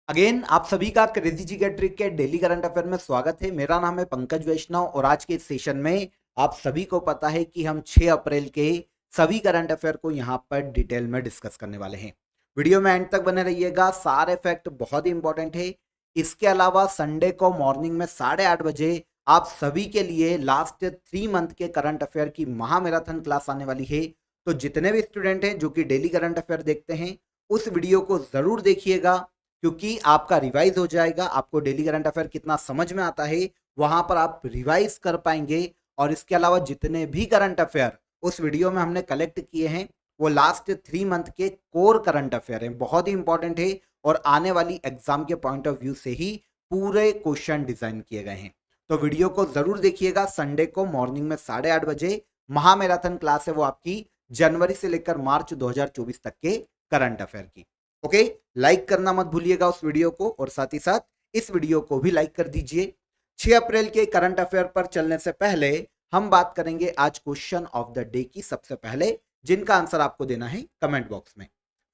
Again आप सभी का क्रेजी जी के ट्रिक के डेली करंट अफेयर में स्वागत है। मेरा नाम है पंकज वैष्णव और आज के इस सेशन में आप सभी को पता है कि हम 6 अप्रैल के सभी करंट अफेयर को यहां पर डिटेल में डिस्कस करने वाले हैं। वीडियो में एंड तक बने रहिएगा, सारे फैक्ट बहुत ही इंपॉर्टेंट है। इसके अलावा संडे को मॉर्निंग में 8:30 बजे आप सभी के लिए लास्ट 3 मंथ के करंट अफेयर की महामैराथन क्लास आने वाली है। तो जितने भी स्टूडेंट हैं जो कि डेली करंट अफेयर देखते हैं उस वीडियो को जरूर देखिएगा, क्योंकि आपका रिवाइज हो जाएगा। आपको डेली करंट अफेयर कितना समझ में आता है वहां पर आप रिवाइज कर पाएंगे। और इसके अलावा जितने भी करंट अफेयर उस वीडियो में हमने कलेक्ट किए हैं वो लास्ट 3 मंथ के कोर करंट अफेयर हैं, बहुत ही इंपॉर्टेंट है और आने वाली एग्जाम के पॉइंट ऑफ व्यू से ही पूरे क्वेश्चन डिजाइन किए गए हैं। तो वीडियो को जरूर देखिएगा। संडे को मॉर्निंग में 8:30 बजे महामैराथन क्लास है वो आपकी, जनवरी से लेकर मार्च 2024 तक के करंट अफेयर की। ओके, लाइक करना मत भूलिएगा उस वीडियो को और साथ ही साथ इस वीडियो को भी लाइक कर दीजिए। 6 अप्रैल के करंट अफेयर पर चलने से पहले हम बात करेंगे आज क्वेश्चन ऑफ द डे की। सबसे पहले जिनका आंसर आपको देना है कमेंट बॉक्स में।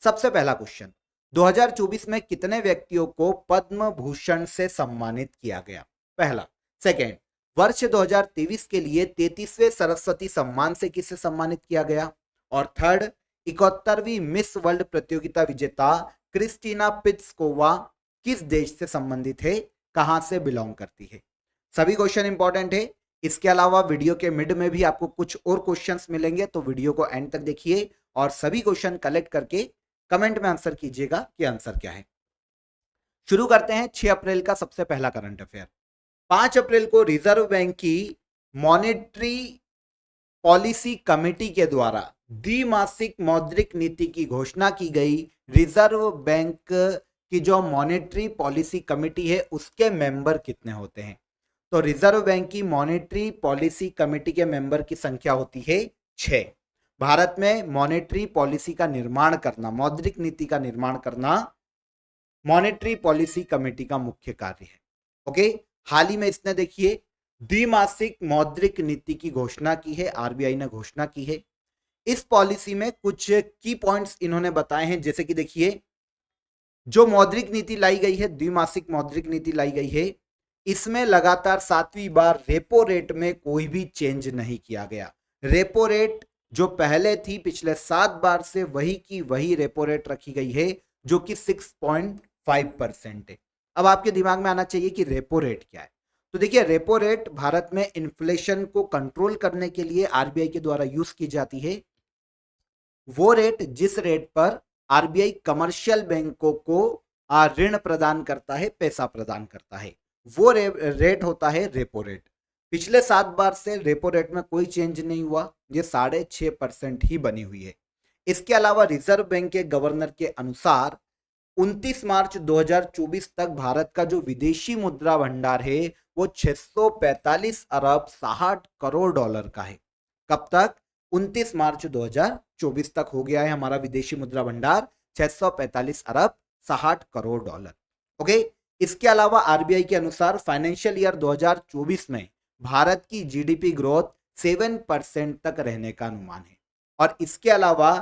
सबसे पहला क्वेश्चन, 2024 में कितने व्यक्तियों को पद्म भूषण से सम्मानित किया गया? पहला। सेकेंड, वर्ष 2023 के लिए 33वें सरस्वती सम्मान से किसे सम्मानित किया गया? और थर्ड, 71वीं मिस वर्ल्ड प्रतियोगिता विजेता क्रिस्टीना पिट्सकोवा किस देश से संबंधित है, कहां से बिलोंग करती है? सभी क्वेश्चन इंपॉर्टेंट है। इसके अलावा वीडियो के मिड में भी आपको कुछ और क्वेश्चंस मिलेंगे, तो वीडियो को एंड तक देखिए और सभी क्वेश्चन कलेक्ट करके कमेंट में आंसर कीजिएगा कि आंसर क्या है। शुरू करते हैं 6 अप्रैल का सबसे पहला करंट अफेयर। 5 अप्रैल को रिजर्व बैंक की मॉनेटरी पॉलिसी कमेटी के द्वारा द्विमासिक मौद्रिक नीति की घोषणा की गई। रिजर्व बैंक की जो मॉनेटरी पॉलिसी कमेटी है उसके मेंबर कितने होते हैं? तो रिजर्व बैंक की मॉनेटरी पॉलिसी कमेटी के मेंबर की संख्या होती है 6। भारत में मॉनेटरी पॉलिसी का निर्माण करना, मौद्रिक नीति का निर्माण करना मॉनेटरी पॉलिसी कमेटी का मुख्य कार्य है। ओके, हाल ही में इसने देखिए द्विमासिक मौद्रिक नीति की घोषणा की है, आरबीआई ने घोषणा की है। इस पॉलिसी में कुछ की पॉइंट्स इन्होंने बताए हैं, जैसे कि देखिए जो मौद्रिक नीति लाई गई है, द्विमासिक मौद्रिक नीति लाई गई है, इसमें लगातार 7वीं बार रेपो रेट में कोई भी चेंज नहीं किया गया। रेपो रेट जो पहले थी पिछले 7 बार से वही की वही रेपो रेट रखी गई है, जो कि 6.5% है। अब आपके दिमाग में आना चाहिए कि रेपो रेट क्या है। तो देखिए रेपो रेट भारत में इन्फ्लेशन को कंट्रोल करने के लिए आरबीआई के द्वारा यूज की जाती है। वो रेट जिस रेट पर आरबीआई कमर्शियल बैंकों को ऋण प्रदान करता है, पैसा प्रदान करता है, वो रेट होता है रेपो रेट। पिछले 7 बार से रेपो रेट में कोई चेंज नहीं हुआ, ये 6.5% ही बनी हुई है। इसके अलावा रिजर्व बैंक के गवर्नर के अनुसार 29 मार्च 2024 तक भारत का जो विदेशी मुद्रा भंडार है वो 645 अरब 60 करोड़ डॉलर का है। कब तक? 29 मार्च 2024 तक हो गया है हमारा विदेशी मुद्रा भंडार 645 अरब 60 करोड़ डॉलर। ओके, इसके अलावा आरबीआई के अनुसार फाइनेंशियल ईयर 2024 में भारत की जीडीपी ग्रोथ 7% तक रहने का अनुमान है। और इसके अलावा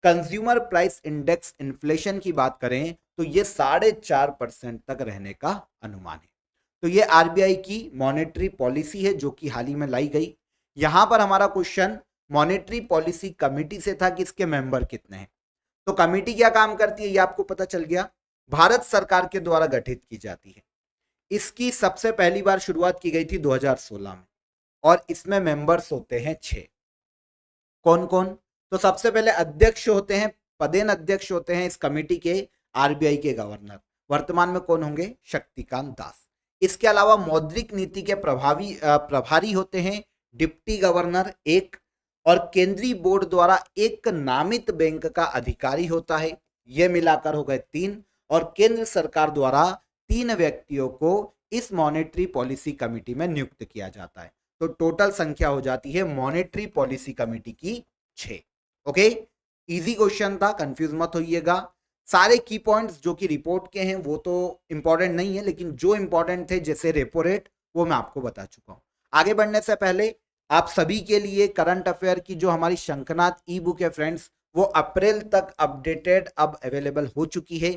कंज्यूमर प्राइस इंडेक्स इन्फ्लेशन की बात करें तो ये 4.5% तक रहने का अनुमान है। तो ये आरबीआई की मॉनेटरी पॉलिसी है जो कि हाल ही में लाई गई। यहां पर हमारा क्वेश्चन मॉनेटरी पॉलिसी कमेटी से था कि इसके मेंबर कितने हैं। तो कमेटी क्या काम करती है ये आपको पता चल गया, भारत सरकार के द्वारा गठित की जाती है। इसकी सबसे पहली बार शुरुआत की गई थी 2016 में और इसमें मेंबर्स होते हैं 6। कौन कौन? तो सबसे पहले अध्यक्ष होते हैं, पदेन अध्यक्ष होते हैं इस कमेटी के आरबीआई के गवर्नर, वर्तमान में कौन होंगे? शक्तिकांत दास। इसके अलावा मौद्रिक नीति के प्रभारी होते हैं डिप्टी गवर्नर एक, और केंद्रीय बोर्ड द्वारा एक नामित बैंक का अधिकारी होता है, यह मिलाकर हो गए 3। और केंद्र सरकार द्वारा 3 व्यक्तियों को इस मॉनेटरी पॉलिसी कमेटी में नियुक्त किया जाता है। तो टोटल संख्या हो जाती है मॉनेटरी पॉलिसी कमेटी की 6। ओके, इजी क्वेश्चन था, कंफ्यूज मत होइएगा। सारे की पॉइंट्स जो कि रिपोर्ट के हैं वो तो इंपॉर्टेंट नहीं है, लेकिन जो इंपॉर्टेंट थे जैसे रेपो रेट वो मैं आपको बता चुका हूं। आगे बढ़ने से पहले आप सभी के लिए करंट अफेयर की जो हमारी शंखनाद ई बुक है फ्रेंड्स, वो अप्रैल तक अपडेटेड अब अवेलेबल हो चुकी है।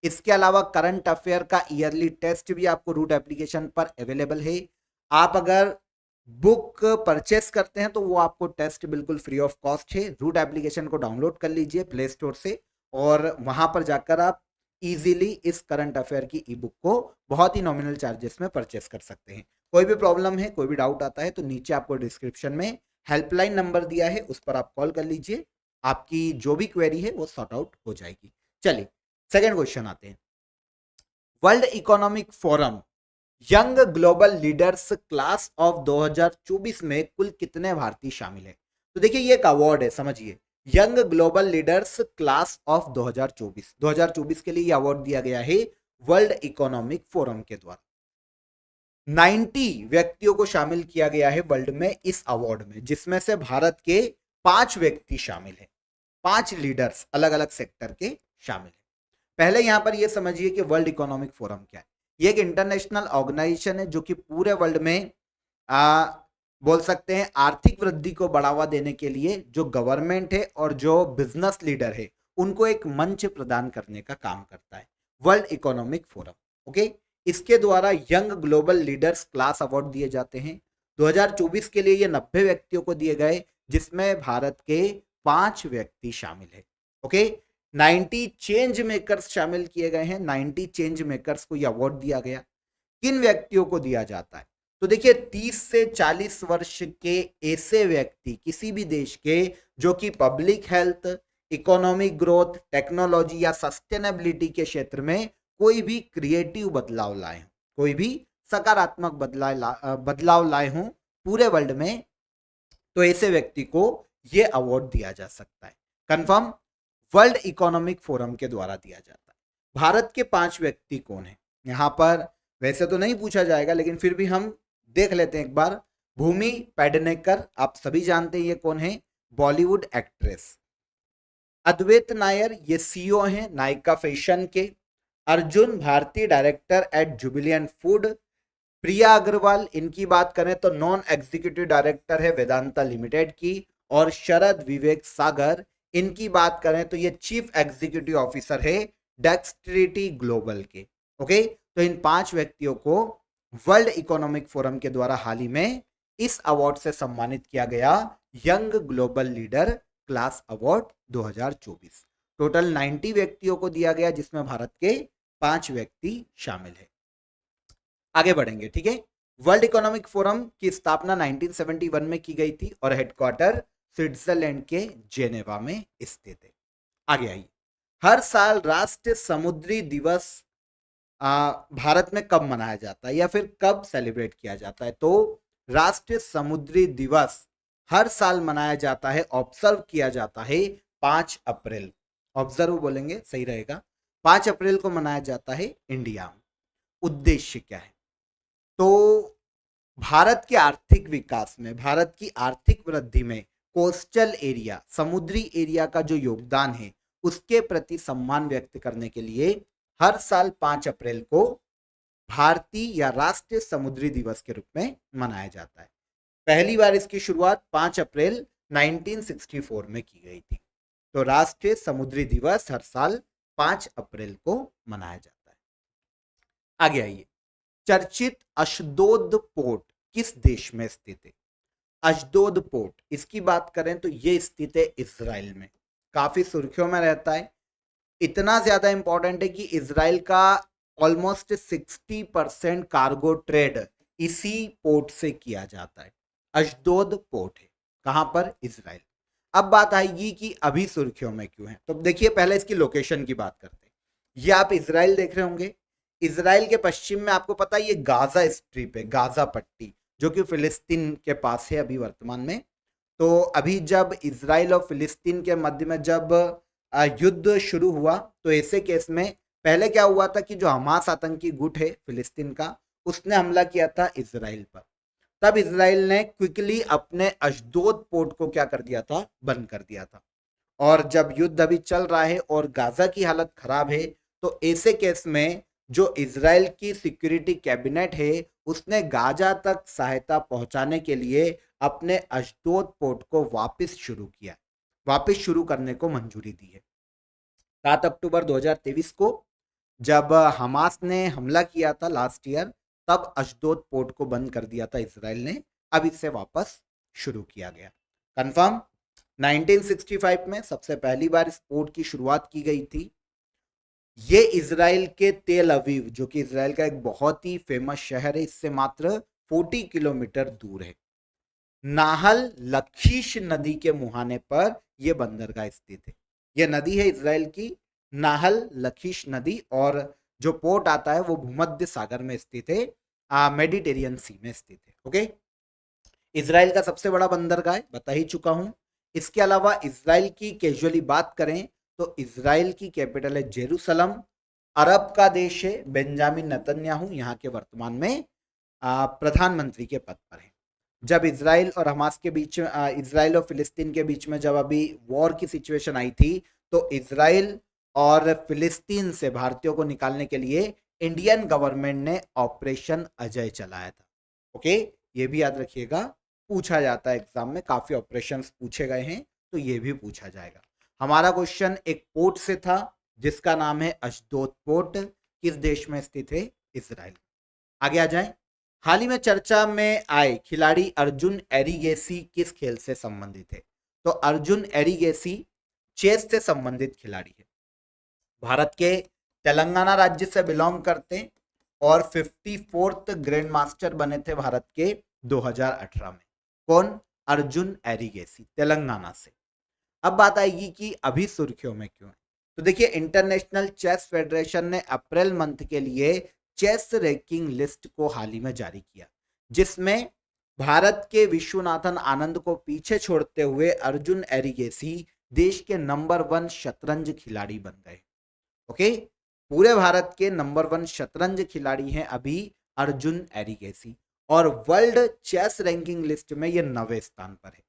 इसके अलावा करंट अफेयर का ईयरली टेस्ट भी आपको रूट एप्लीकेशन पर अवेलेबल है। आप अगर बुक परचेस करते हैं तो वो आपको टेस्ट बिल्कुल फ्री ऑफ कॉस्ट है। रूट एप्लीकेशन को डाउनलोड कर लीजिए प्ले स्टोर से और वहां पर जाकर आप इजीली इस करंट अफेयर की ई बुक को बहुत ही नॉमिनल चार्जेस में परचेस कर सकते हैं। कोई भी प्रॉब्लम है, कोई भी डाउट आता है तो नीचे आपको डिस्क्रिप्शन में हेल्पलाइन नंबर दिया है, उस पर आप कॉल कर लीजिए, आपकी जो भी क्वेरी है वो सॉर्ट आउट हो जाएगी। चलिए सेकेंड क्वेश्चन आते हैं। World economic forum young global leaders class of 2024 में कुल कितने भारतीय शामिल हैं? तो देखिए ये एक अवार्ड है, समझिए, young global leaders class of 2024 के लिए ये अवार्ड दिया गया है वर्ल्ड इकोनॉमिक फोरम के द्वारा। 90 व्यक्तियों को शामिल किया गया है वर्ल्ड में इस अवार्ड में, जिसमें से भारत के 5 व्यक्ति शामिल हैं, 5 लीडर्स अलग अलग सेक्टर के शामिल हैं। पहले यहां पर यह समझिए कि वर्ल्ड इकोनॉमिक फोरम क्या है। ये एक इंटरनेशनल ऑर्गेनाइजेशन है जो कि पूरे वर्ल्ड में बोल सकते हैं आर्थिक वृद्धि को बढ़ावा देने के लिए जो गवर्नमेंट है और जो बिजनेस लीडर है उनको एक मंच प्रदान करने का काम करता है, वर्ल्ड इकोनॉमिक फोरम। ओके, इसके द्वारा young global leaders class award दिए जाते हैं। 2024 के लिए ये 90 व्यक्तियों को दिए गए, जिसमें भारत के 5 व्यक्ति शामिल है। ओके, 90 चेंज मेकर्स शामिल किए गए हैं। 90 चेंज मेकर्स को यह अवार्ड दिया गया। किन व्यक्तियों को दिया जाता है? तो देखिए 30 से 40 वर्ष के ऐसे व्यक्ति किसी भी देश के जो कि public health, economic growth, technology या सस्टेनेबिलिटी के क्षेत्र में कोई भी क्रिएटिव बदलाव लाए हों, कोई भी सकारात्मक बदलाव लाए हों पूरे वर्ल्ड में, तो ऐसे व्यक्ति को यह अवार्ड दिया जा सकता है। कंफर्म, वर्ल्ड इकोनॉमिक फोरम के द्वारा दिया जाता है। भारत के 5 व्यक्ति कौन है? यहां पर वैसे तो नहीं पूछा जाएगा लेकिन फिर भी हम देख लेते हैं एक बार। भूमि पेडनेकर, आप सभी जानते हैं ये कौन है, बॉलीवुड एक्ट्रेस। अद्वैत नायर, ये सीईओ हैं नायका फैशन के। Arjun Bharti, director at Jubilant food. Priya Agarwal, इनकी बात करें तो नॉन एग्जीक्यूटिव डायरेक्टर है वेदांता लिमिटेड की। और शरद विवेक सागर, इनकी बात करें तो ये चीफ एग्जीक्यूटिव ऑफिसर है डेक्सट्रिटी ग्लोबल के। ओके, तो इन 5 व्यक्तियों को वर्ल्ड इकोनॉमिक फोरम के द्वारा हाल ही में इस अवार्ड से सम्मानित किया गया, young global leader class award 2024। Total 90 व्यक्तियों को दिया गया, जिसमें भारत के 5 व्यक्ति शामिल है। आगे बढ़ेंगे, ठीक है। वर्ल्ड इकोनॉमिक फोरम की स्थापना 1971 में की गई थी और हेडक्वार्टर स्विट्जरलैंड के जेनेवा में स्थित है। आगे आइए, हर साल राष्ट्रीय समुद्री दिवस भारत में कब मनाया जाता है या फिर कब सेलिब्रेट किया जाता है? तो राष्ट्रीय समुद्री दिवस हर साल मनाया जाता है, ऑब्जर्व किया जाता है 5 अप्रैल। ऑब्जर्व बोलेंगे सही रहेगा, 5 अप्रैल को मनाया जाता है इंडिया में। उद्देश्य क्या है? तो भारत के आर्थिक विकास में, भारत की आर्थिक वृद्धि में कोस्टल एरिया, समुद्री एरिया का जो योगदान है उसके प्रति सम्मान व्यक्त करने के लिए हर साल 5 अप्रैल को भारतीय या राष्ट्रीय समुद्री दिवस के रूप में मनाया जाता है। पहली बार इसकी शुरुआत 5 अप्रैल 1964 में की गई थी। तो राष्ट्रीय समुद्री दिवस हर साल 5 अप्रैल को मनाया जाता है। आगे आइए, चर्चित अशदोद पोर्ट किस देश में स्थित है? अशदोद पोर्ट, इसकी बात करें तो ये स्थित है इजराइल में। काफी सुर्खियों में रहता है, इतना ज्यादा इंपॉर्टेंट है कि इजराइल का ऑलमोस्ट 60% कार्गो ट्रेड इसी पोर्ट से किया जाता है। अशदोद पोर्ट है कहां पर? इजराइल। अब बात आएगी कि अभी सुर्खियों में क्यों है। तो देखिए पहले इसकी लोकेशन की बात करते हैं। ये आप इजराइल देख रहे होंगे, इजराइल के पश्चिम में आपको पता है ये गाजा स्ट्रिप है, गाजा पट्टी, जो कि फिलिस्तीन के पास है अभी वर्तमान में। तो अभी जब इजराइल और फिलिस्तीन के मध्य में जब युद्ध शुरू हुआ तो ऐसे केस में पहले क्या हुआ था कि जो हमास आतंकी गुट है फिलिस्तीन का, उसने हमला किया था इजराइल पर। तब इजराइल ने क्विकली अपने अशदोद पोर्ट को क्या कर दिया था? बंद कर दिया था। और जब युद्ध अभी चल रहा है और गाजा की हालत खराब है, तो ऐसे केस में जो इजराइल की सिक्योरिटी कैबिनेट है उसने गाजा तक सहायता पहुंचाने के लिए अपने अशदोद पोर्ट को वापस शुरू किया, वापस शुरू करने को मंजूरी दी है। 7 अक्टूबर 2023 को जब हमास ने हमला किया था लास्ट ईयर, तब अशदोद पोर्ट को बंद कर दिया था इसराइल ने, अब इसे वापस शुरू किया गया। कंफर्म। 1965 में सबसे पहली बार इस पोर्ट की शुरुआत की गई थी। ये इजराइल के तेल अवीव, जो कि इजराइल का एक बहुत ही फेमस शहर है, इससे मात्र 40 किलोमीटर दूर है। नाहल लखीश नदी के मुहाने पर यह बंदरगाह स्थित है। यह नदी है इजराइल की नाहल लखीश नदी, और जो पोर्ट आता है वो भूमध्य सागर में स्थित है, मेडिटेरियन सी में स्थित है। ओके, इजराइल का सबसे बड़ा बंदरगाह बता ही चुका हूं। इसके अलावा इजराइल की कैजुअली बात करें तो इजराइल की कैपिटल है जेरूसलम। अरब का देश है, बेंजामिन नेतन्याहू यहाँ के वर्तमान में प्रधानमंत्री के पद पर है। जब इजराइल और हमास के बीच, इजराइल और फिलिस्तीन के बीच में जब अभी वॉर की सिचुएशन आई थी, तो इजराइल और फिलिस्तीन से भारतीयों को निकालने के लिए इंडियन गवर्नमेंट ने ऑपरेशन अजय चलाया था। ओके, ये भी याद रखिएगा, पूछा जाता है एग्जाम में, काफी ऑपरेशंस पूछे गए हैं, तो ये भी पूछा जाएगा। हमारा क्वेश्चन एक पोर्ट से था जिसका नाम है अशदोद पोर्ट, किस देश में स्थित है? इजराइल। आगे आ जाएं। हाल ही में चर्चा में आए खिलाड़ी अर्जुन एरिगेसी किस खेल से संबंधित है? तो अर्जुन एरिगेसी चेस से संबंधित खिलाड़ी है। भारत के तेलंगाना राज्य से बिलोंग करते हैं और 54th ग्रैंड मास्टर बने थे भारत के 2018 में। कौन? अर्जुन एरिगेसी, तेलंगाना से। अब बात आएगी कि अभी सुर्खियों में क्यों है। तो देखिए, इंटरनेशनल चेस फेडरेशन ने अप्रैल मंथ के लिए चेस रैंकिंग लिस्ट को हाल ही में जारी किया, जिसमें भारत के विश्वनाथन आनंद को पीछे छोड़ते हुए अर्जुन एरिगेसी देश के नंबर 1 शतरंज खिलाड़ी बन गए। ओके, पूरे भारत के नंबर 1 शतरंज खिलाड़ी हैं अभी अर्जुन एरिगेसी, और वर्ल्ड चेस रैंकिंग लिस्ट में ये 9वें स्थान पर है।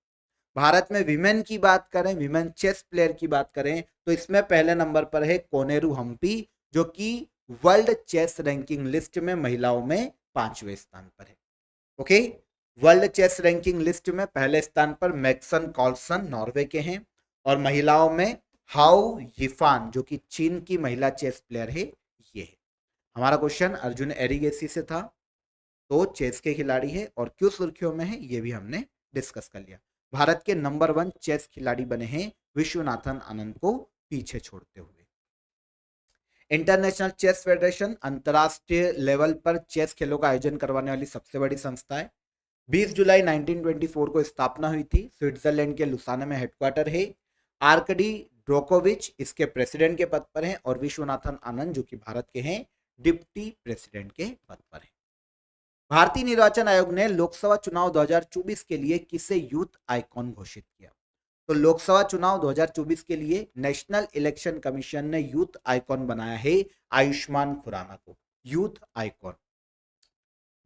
भारत में विमेन की बात करें, विमेन चेस प्लेयर की बात करें, तो इसमें पहले नंबर पर है कोनेरू हम्पी, जो कि वर्ल्ड चेस रैंकिंग लिस्ट में महिलाओं में 5वें स्थान पर है। Okay, world chess ranking list में पहले स्थान पर मैक्सन कार्लसन नॉर्वे के हैं, और महिलाओं में हाउ यिफान, जो कि चीन की महिला चेस प्लेयर है, ये है। हमारा क्वेश्चन अर्जुन एरिगेसी से था, तो चेस के खिलाड़ी है, और क्यों सुर्खियों में है ये भी हमने डिस्कस कर लिया। भारत के नंबर 1 चेस खिलाड़ी बने हैं विश्वनाथन आनंद को पीछे छोड़ते हुए। इंटरनेशनल चेस फेडरेशन अंतरराष्ट्रीय लेवल पर चेस खेलों का आयोजन करवाने वाली सबसे बड़ी संस्था है। 20 जुलाई 1924 को स्थापना हुई थी। स्विट्जरलैंड के लुसाने में हेडक्वार्टर है। आर्कडी ड्रोकोविच इसके प्रेसिडेंट के पद पर हैं, और विश्वनाथन आनंद जो कि भारत के हैं डिप्टी प्रेसिडेंट के पद पर हैं। भारतीय निर्वाचन आयोग ने लोकसभा चुनाव 2024 के लिए किसे यूथ आइकॉन घोषित किया? तो लोकसभा चुनाव 2024 के लिए नेशनल इलेक्शन कमीशन ने यूथ आइकॉन बनाया है आयुष्मान खुराना को, यूथ आइकॉन।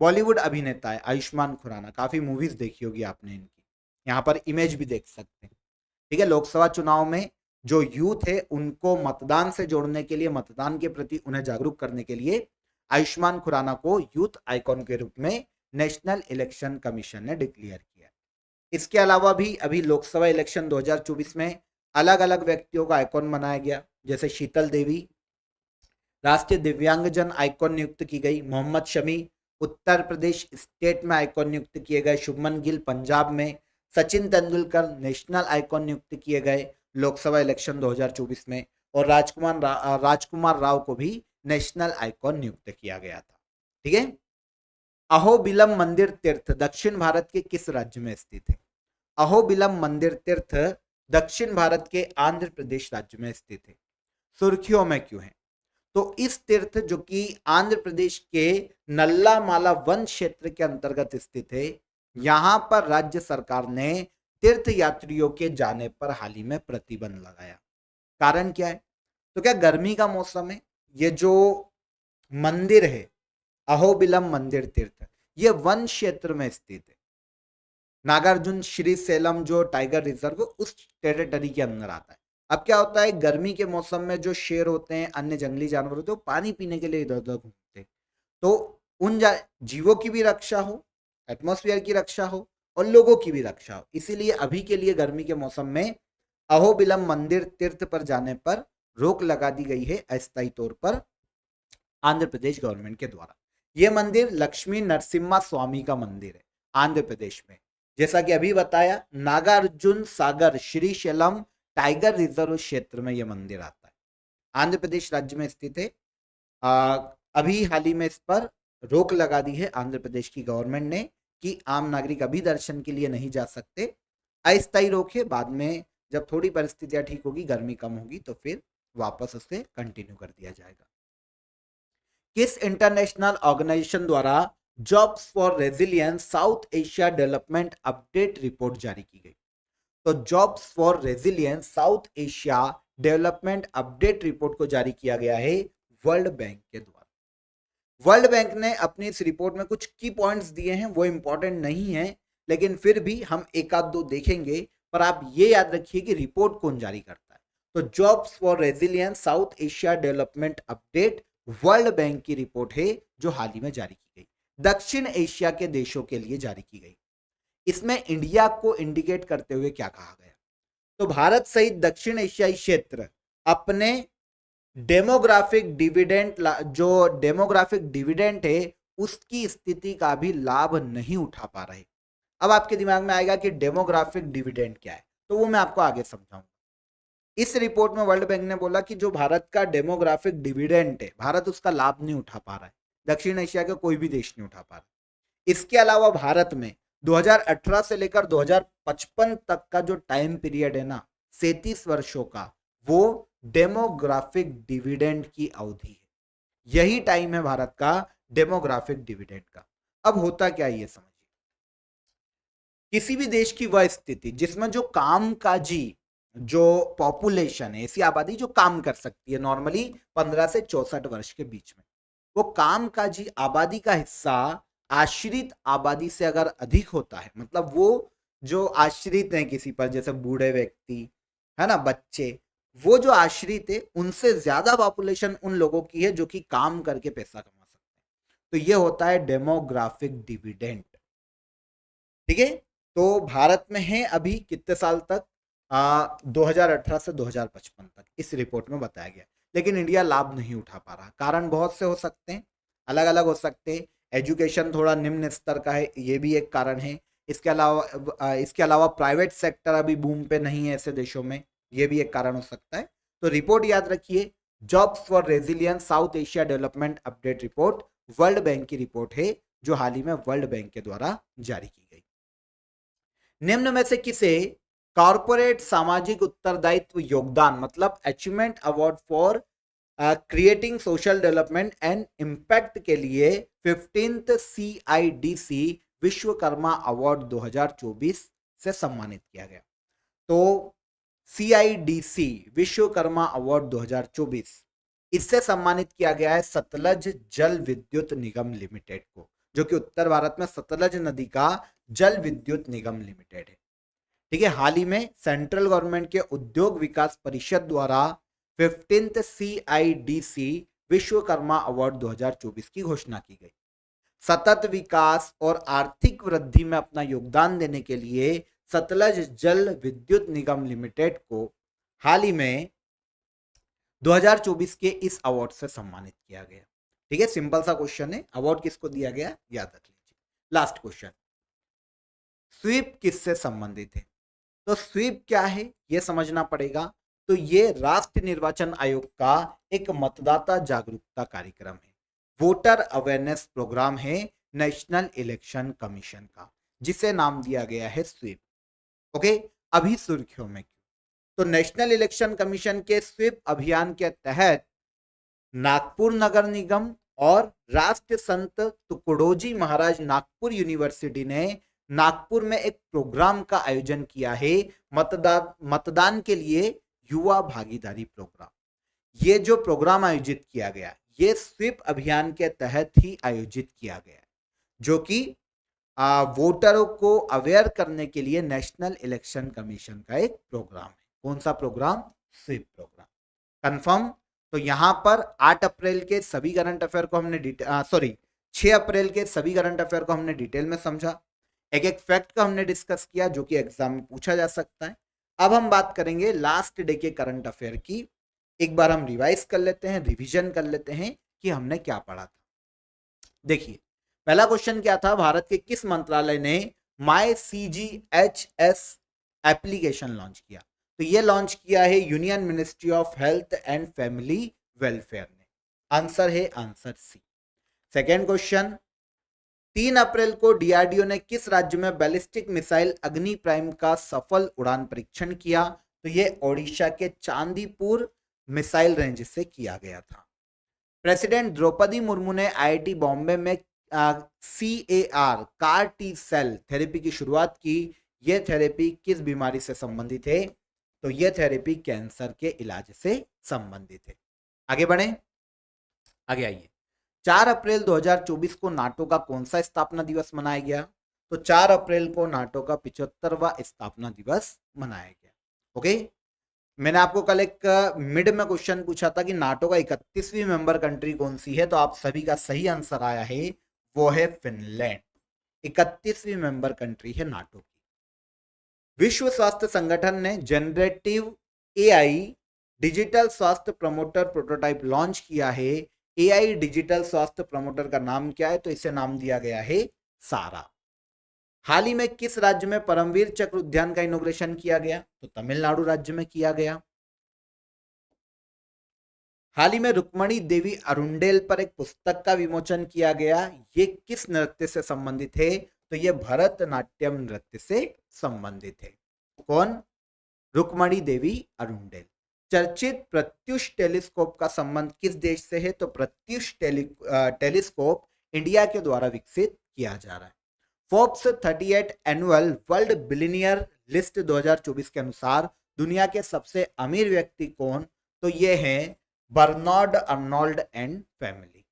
बॉलीवुड अभिनेता है आयुष्मान खुराना, काफी मूवीज देखी होगी आपने इनकी, यहाँ पर इमेज भी देख सकते हैं। ठीक है, लोकसभा चुनाव में जो यूथ है उनको मतदान से जोड़ने के लिए, मतदान के प्रति उन्हें जागरूक करने के लिए आयुष्मान खुराना को यूथ आइकॉन के रूप में नेशनल इलेक्शन कमीशन ने डिक्लेयर किया। इसके अलावा भी अभी लोकसभा इलेक्शन 2024 में अलग अलग व्यक्तियों का आइकॉन बनाया गया, जैसे शीतल देवी राष्ट्रीय दिव्यांगजन आइकॉन नियुक्त की गई, मोहम्मद शमी उत्तर प्रदेश स्टेट में आइकॉन नियुक्त किए गए, शुभमन गिल पंजाब में, सचिन तेंदुलकर नेशनल आइकॉन नियुक्त किए गए लोकसभा इलेक्शन 2024 में, और राजकुमार राव को भी नेशनल आइकॉन नियुक्त किया गया था। ठीक है, अहोबिलम मंदिर तीर्थ दक्षिण भारत के किस राज्य में स्थित है? अहोबिलम मंदिर तीर्थ दक्षिण भारत के आंध्र प्रदेश राज्य में स्थित है। सुर्खियों में क्यों है? तो इस तीर्थ जो कि आंध्र प्रदेश के नल्लामाला वन क्षेत्र के अंतर्गत स्थित है, यहां पर राज्य सरकार ने तीर्थ यात्रियों के जाने पर हाल ही में प्रतिबंध लगाया। कारण क्या है? तो क्या गर्मी का मौसम है, ये जो मंदिर है अहोबिलम मंदिर तीर्थ, ये वन क्षेत्र में स्थित है। नागार्जुन श्री सेलम जो टाइगर रिजर्व उस टेरिटरी के अंदर आता है। अब क्या होता है, गर्मी के मौसम में जो शेर होते हैं, अन्य जंगली जानवर होते हैं, वो पानी पीने के लिए इधर उधर घूमते हैं, तो उन जीवों की भी रक्षा हो, एटमॉस्फेयर की रक्षा हो, और लोगों की भी रक्षा हो, इसीलिए अभी के लिए गर्मी के मौसम में अहोबिलम मंदिर तीर्थ पर जाने पर रोक लगा दी गई है अस्थायी तौर पर। आंध्र प्रदेश गवर्नमेंट के द्वारा। यह मंदिर लक्ष्मी नरसिम्हा स्वामी का मंदिर है आंध्र प्रदेश में। जैसा कि अभी बताया, नागार्जुन सागर श्रीशैलम टाइगर रिजर्व क्षेत्र में यह मंदिर आता है, आंध्र प्रदेश राज्य में स्थित है। अभी हाल ही में इस पर रोक लगा दी है आंध्र प्रदेश की गवर्नमेंट ने कि आम नागरिक अभी दर्शन के लिए नहीं जा सकते। अस्थायी रोक है, बाद में जब थोड़ी परिस्थितियां ठीक होगी, गर्मी कम होगी, तो फिर वापस उसे कंटिन्यू कर दिया जाएगा। किस इंटरनेशनल ऑर्गेनाइजेशन द्वारा jobs for resilience south Asia development update report जारी की गई? तो jobs for resilience south Asia development update report को जारी किया गया है वर्ल्ड बैंक के द्वारा। वर्ल्ड बैंक ने अपनी इस रिपोर्ट में कुछ की पॉइंट्स दिए हैं, वो इंपॉर्टेंट नहीं है, लेकिन फिर भी हम एक आध दो देखेंगे। पर आप ये याद रखिए कि रिपोर्ट कौन जारी करता है। तो jobs for resilience south Asia development update world bank की रिपोर्ट है जो हाल ही में जारी की गई, दक्षिण एशिया के देशों के लिए जारी की गई। इसमें इंडिया को इंडिकेट करते हुए क्या कहा गया? तो भारत सहित दक्षिण एशियाई क्षेत्र अपने डेमोग्राफिक डिविडेंड, जो डेमोग्राफिक डिविडेंड है उसकी स्थिति का भी लाभ नहीं उठा पा रहे। अब आपके दिमाग में आएगा कि डेमोग्राफिक डिविडेंड क्या है, तो वो मैं आपको आगे समझाऊंगा। इस रिपोर्ट में वर्ल्ड बैंक ने बोला कि जो भारत का डेमोग्राफिक डिविडेंड है, भारत उसका लाभ नहीं उठा पा रहा है, दक्षिण एशिया के कोई भी देश नहीं उठा पा रहा। इसके अलावा भारत में 2018 से लेकर 2055 तक का जो टाइम पीरियड है ना, 37 वर्षों का, वो डेमोग्राफिक डिविडेंड की अवधि है। यही टाइम है भारत का डेमोग्राफिक डिविडेंड का। अब होता क्या है ये समझिए। किसी भी देश की वह स्थिति जिसमें जो कामकाजी जो पॉपुलेशन है, ऐसी आबादी जो काम कर सकती है नॉर्मली 15 से 64 वर्ष के बीच में, वो कामकाजी आबादी का हिस्सा आश्रित आबादी से अगर अधिक होता है, मतलब वो जो आश्रित हैं किसी पर, जैसे बूढ़े व्यक्ति है ना, बच्चे, वो जो आश्रित है उनसे ज्यादा पॉपुलेशन उन लोगों की है जो कि काम करके पैसा कमा सकते हैं, तो ये होता है डेमोग्राफिक डिविडेंड। ठीक है, तो भारत में है अभी कितने साल तक, 2018 से 2055 तक इस रिपोर्ट में बताया गया, लेकिन इंडिया लाभ नहीं उठा पा रहा। कारण बहुत से हो सकते हैं, अलग अलग हो सकते हैं। एजुकेशन थोड़ा निम्न स्तर का है, ये भी एक कारण है। इसके अलावा प्राइवेट सेक्टर अभी बूम पे नहीं है ऐसे देशों में, ये भी एक कारण हो सकता है। तो रिपोर्ट याद रखिए, jobs for resilience south Asia development update report world bank की रिपोर्ट है जो हाल ही में वर्ल्ड बैंक के द्वारा जारी की गई। निम्न में से किसे कॉर्पोरेट सामाजिक उत्तरदायित्व योगदान, मतलब achievement award for creating social development and impact के लिए 15th CIDC विश्वकर्मा अवार्ड 2024 से सम्मानित किया गया? तो CIDC विश्वकर्मा अवार्ड 2024, इससे सम्मानित किया गया है सतलज जल विद्युत निगम लिमिटेड को, जो कि उत्तर भारत में सतलज नदी का जल विद्युत निगम लिमिटेड है। ठीक है, हाल ही में सेंट्रल गवर्नमेंट के उद्योग विकास परिषद द्वारा 15th CIDC विश्वकर्मा अवार्ड 2024 की घोषणा की गई। सतत विकास और आर्थिक वृद्धि में अपना योगदान देने के लिए सतलज जल विद्युत निगम लिमिटेड को हाल ही में 2024 के इस अवार्ड से सम्मानित किया गया। ठीक है, सिंपल सा क्वेश्चन है, अवार्ड किसको दिया गया याद रख लीजिए। लास्ट क्वेश्चन, स्वीप किससे संबंधित है? तो स्वीप क्या है यह समझना पड़ेगा। तो ये राष्ट्रीय निर्वाचन आयोग का एक मतदाता जागरूकता कार्यक्रम है, वोटर अवेयरनेस प्रोग्राम है नेशनल इलेक्शन कमीशन का, जिसे नाम दिया गया है स्वीप। ओके, अभी सुर्खियों में क्यों? तो नेशनल इलेक्शन कमीशन के स्वीप अभियान के तहत नागपुर नगर निगम और राष्ट्र संत तुकडोजी महाराज नागपुर यूनिवर्सिटी ने नागपुर में एक प्रोग्राम का आयोजन किया है, मतदान के लिए युवा भागीदारी प्रोग्राम। ये जो प्रोग्राम आयोजित किया गया, ये स्वीप अभियान के तहत ही आयोजित किया गया, जो कि वोटरों को अवेयर करने के लिए नेशनल इलेक्शन कमीशन का एक प्रोग्राम है। कौन सा प्रोग्राम? SVEEP programme. कंफर्म? तो यहां पर 8 अप्रैल के सभी करंट अफेयर को हमने 6 अप्रैल के सभी करंट अफेयर को हमने डिटेल में समझा, एक एक फैक्ट का हमने डिस्कस किया जो कि एग्जाम में पूछा जा सकता है। अब हम बात करेंगे लास्ट डे के करंट अफेयर की। एक बार हम रिवाइज कर लेते हैं, रिवीजन कर लेते हैं कि हमने क्या पढ़ा था। देखिए, पहला क्वेश्चन क्या था, भारत के किस मंत्रालय ने माई CGHS एप्लीकेशन लॉन्च किया? तो ये लॉन्च किया है union ministry of health and family welfare ने। आंसर है आंसर सी। सेकेंड क्वेश्चन, 3 अप्रैल को डीआरडीओ ने किस राज्य में बैलिस्टिक मिसाइल अग्नि प्राइम का सफल उड़ान परीक्षण किया? तो ये ओडिशा के चांदीपुर मिसाइल रेंज से किया गया था। प्रेसिडेंट द्रौपदी मुर्मू ने आईआईटी बॉम्बे में CAR CAR T cell therapy की शुरुआत की। यह थेरेपी किस बीमारी से संबंधित है? तो यह थेरेपी कैंसर के इलाज से संबंधित है। आगे बढ़े, आगे आइए। 4 अप्रैल 2024 को नाटो का कौन सा स्थापना दिवस मनाया गया? तो 4 अप्रैल को नाटो का 75वां स्थापना दिवस मनाया गया। ओके, मैंने आपको कल एक मिड में क्वेश्चन पूछा था कि नाटो का 31वीं मेंबर कंट्री कौन सी है, तो आप सभी का सही आंसर आया है, वो है फिनलैंड। 31वीं मेंबर कंट्री है नाटो की। विश्व स्वास्थ्य संगठन ने जनरेटिव AI डिजिटल स्वास्थ्य प्रमोटर प्रोटोटाइप लॉन्च किया है। AI डिजिटल स्वास्थ्य प्रमोटर का नाम क्या है? तो इसे नाम दिया गया है सारा। हाल ही में किस राज्य में परमवीर चक्र उद्यान का इनॉग्रेशन किया गया? तो तमिलनाडु राज्य में किया गया। हाल ही में रुक्मणी देवी अरुंडेल पर एक पुस्तक का विमोचन किया गया। ये किस नृत्य से संबंधित है? तो ये भरतनाट्यम नृत्य से संबंधित है। कौन? रुक्मणी देवी अरुंडेल। चर्चित प्रत्युष टेलीस्कोप का संबंध किस देश से है? तो प्रत्युष टेलीस्कोप इंडिया के द्वारा विकसित किया जा रहा है। Forbes 38 annual world billionaire list 2024 के अनुसार दुनिया के सबसे अमीर व्यक्ति कौन? तो ये है Bernard Arnault and family.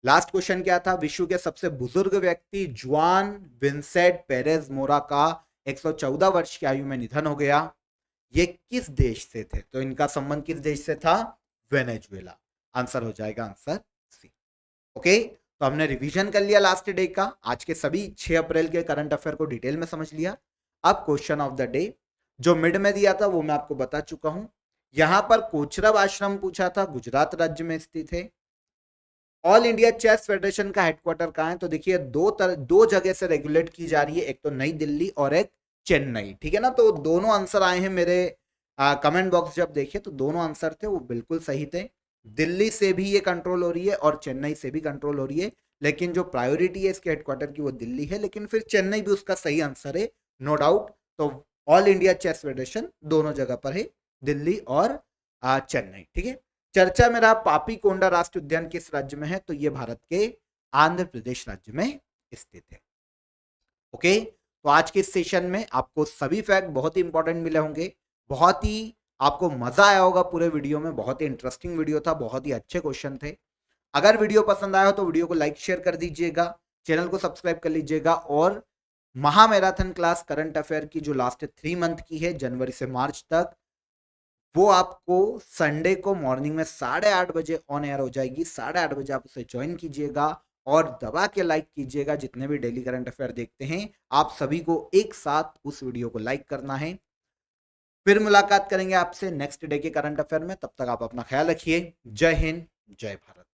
Last question क्या था? विश्व के सबसे बुजुर्ग व्यक्ति जुआन विंसेंट पेरेज मोरा का 114 वर्ष की आयु में निधन हो गया। ये किस देश से थे? तो इनका संबंध किस देश से था? वेनेजुएला। आंसर हो जाएगा आंसर सी। ओके, तो हमने रिवीजन कर लिया लास्ट डे का। आज के सभी 6 अप्रैल के करंट अफेयर को डिटेल में समझ लिया। अब क्वेश्चन ऑफ द डे जो मिड में दिया था वो मैं आपको बता चुका हूं। यहां पर कोचरब आश्रम पूछा था, गुजरात राज्य में स्थित है। ऑल इंडिया चेस फेडरेशन का हेडक्वार्टर कहां है? तो देखिए दो जगह से रेगुलेट की जा रही है, एक तो नई दिल्ली और एक चेन्नई। ठीक है ना, तो दोनों आंसर आए हैं मेरे कमेंट बॉक्स जब देखे तो दोनों आंसर थे वो बिल्कुल सही थे। दिल्ली से भी ये कंट्रोल हो रही है और चेन्नई से भी कंट्रोल हो रही है, लेकिन जो प्रायोरिटी है इसके हेडक्वार्टर की वो दिल्ली है, लेकिन फिर चेन्नई भी उसका सही आंसर है, नो डाउट। तो ऑल इंडिया चेस फेडरेशन दोनों जगह पर है, दिल्ली और चेन्नई। ठीक है, चर्चा में रहा पापी कोंडा राष्ट्रीय उद्यान किस राज्य में है? तो ये भारत के आंध्र प्रदेश राज्य में स्थित है। ओके, तो आज के सेशन में आपको सभी फैक्ट बहुत ही इंपॉर्टेंट मिले होंगे, बहुत ही आपको मजा आया होगा पूरे वीडियो में। बहुत ही इंटरेस्टिंग वीडियो था, बहुत ही अच्छे क्वेश्चन थे। अगर वीडियो पसंद आया हो तो वीडियो को लाइक शेयर कर दीजिएगा, चैनल को सब्सक्राइब कर लीजिएगा, और महा मैराथन क्लास करंट अफेयर की जो लास्ट 3 मंथ की है, जनवरी से मार्च तक, वो आपको संडे को मॉर्निंग में 8:30 बजे ऑन एयर हो जाएगी। 8:30 बजे आप उसे ज्वाइन कीजिएगा और दबा के लाइक कीजिएगा। जितने भी डेली करंट अफेयर देखते हैं आप सभी को एक साथ उस वीडियो को लाइक करना है। फिर मुलाकात करेंगे आपसे नेक्स्ट डे के करंट अफेयर में, तब तक आप अपना ख्याल रखिए। जय हिंद, जय भारत।